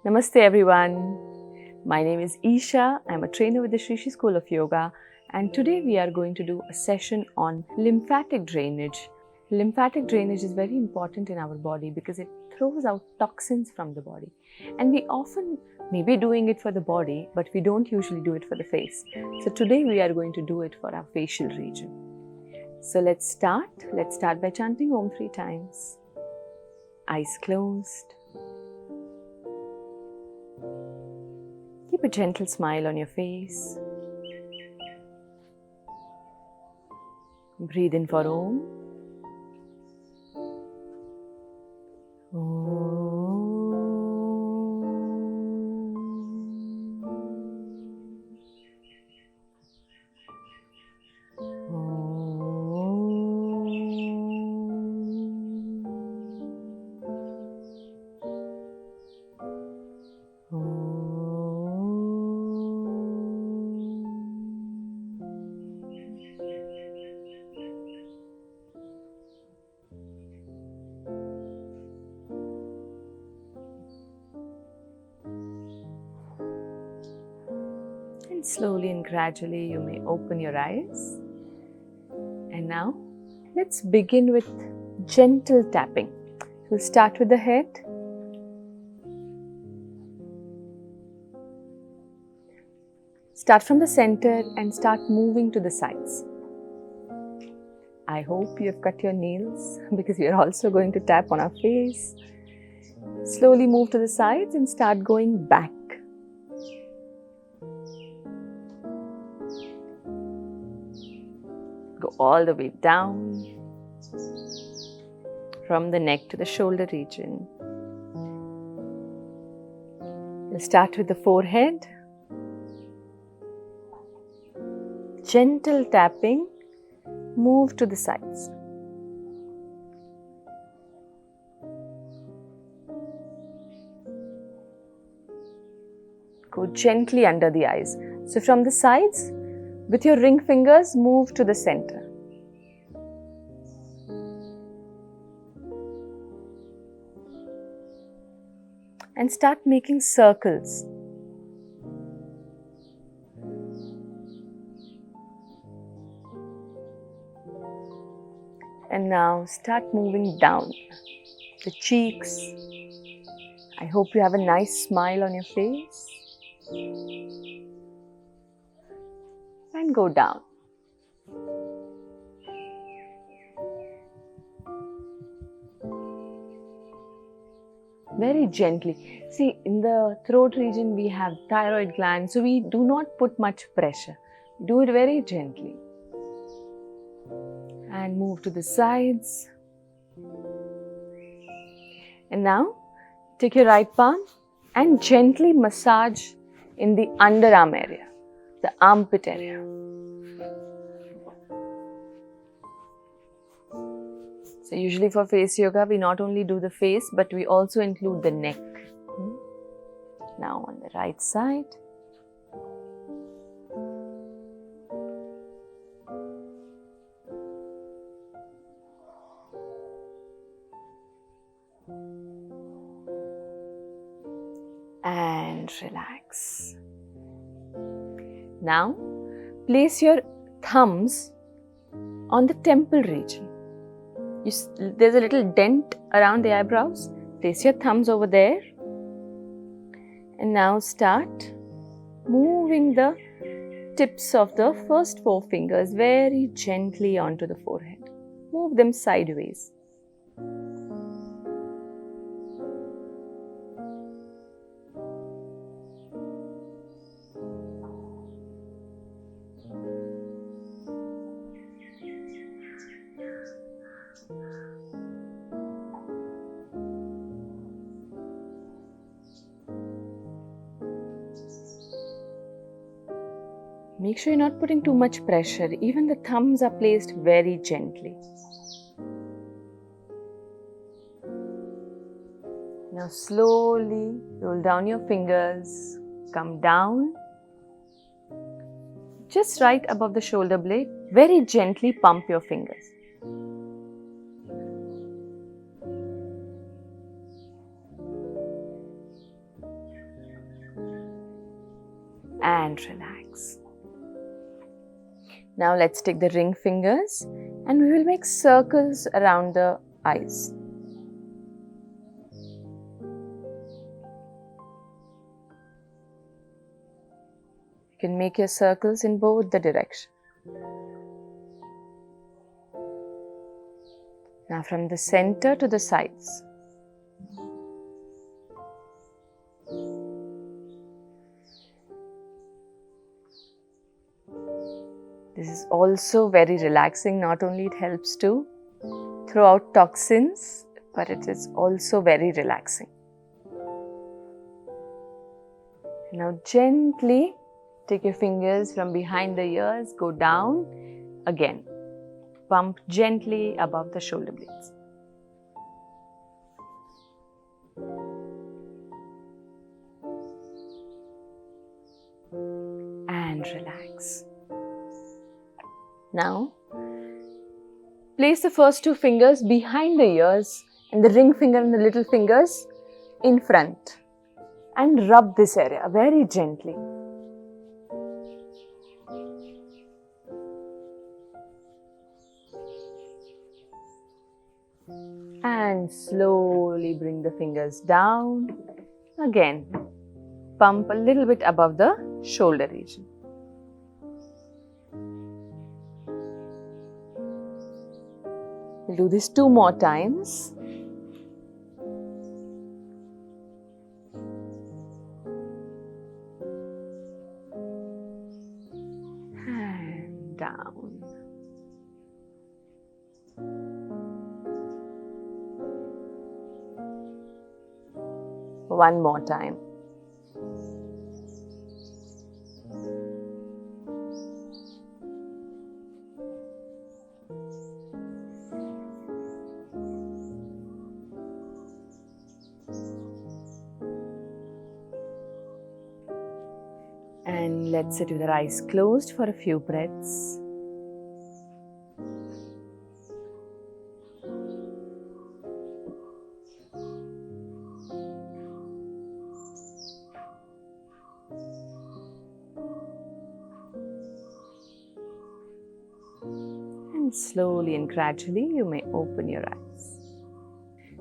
Namaste everyone. My name is Eesha. I'm a trainer with the Shri Shri School of Yoga, and today we are going to do a session on lymphatic drainage. Lymphatic drainage is very important in our body because it throws out toxins from the body, and we often may be doing it for the body, but we don't usually do it for the face. So today we are going to do it for our facial region. So let's start. Let's start by chanting Om 3 times. Eyes closed. Keep a gentle smile on your face. Breathe in for Om. And slowly and gradually you may open your eyes. And now let's begin with gentle tapping. We'll start with the head. Start from the center and start moving to the sides. I hope you have cut your nails because we are also going to tap on our face. Slowly move to the sides and start going back. Go all the way down from the neck to the shoulder region. We'll start with the forehead. Gentle tapping, move to the sides. Go gently under the eyes. So from the sides, with your ring fingers, move to the center. And start making circles. And now start moving down the cheeks. I hope you have a nice smile on your face. And go down. Very gently. See, in the throat region we have thyroid gland, so we do not put much pressure. Do it very gently. And move to the sides. And now take your right palm and gently massage in the underarm area, the armpit area. So usually for face yoga, we not only do the face, but we also include the neck. Now on the right side. And relax. Now place your thumbs on the temple region. There's a little dent around the eyebrows. Place your thumbs over there. And now start moving the tips of the first 4 fingers very gently onto the forehead. Move them sideways. Make sure you're not putting too much pressure. Even the thumbs are placed very gently. Now slowly roll down your fingers, come down. Just right above the shoulder blade, very gently pump your fingers. and relax. Now let's take the ring fingers and we will make circles around the eyes. You can make your circles in both the directions. Now from the center to the sides. This is also very relaxing. Not only it helps to throw out toxins, but it is also very relaxing. Now gently take your fingers from behind the ears, go down again. Pump gently above the shoulder blades. And relax. Now, place the first two fingers behind the ears and the ring finger and the little fingers in front. And rub this area very gently. And slowly bring the fingers down. Again, pump a little bit above the shoulder region. We'll do this 2 more times. And down. One more time. And let's sit with our eyes closed for a few breaths. And slowly and gradually you may open your eyes.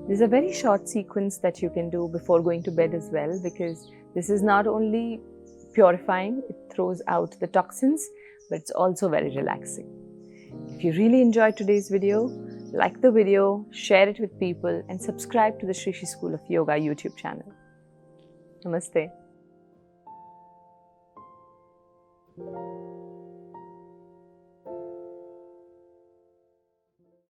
This is a very short sequence that you can do before going to bed as well, because this is not only purifying, it throws out the toxins, but it's also very relaxing. If you really enjoyed today's video, like the video, share it with people and subscribe to the Srishi School of Yoga YouTube channel. Namaste.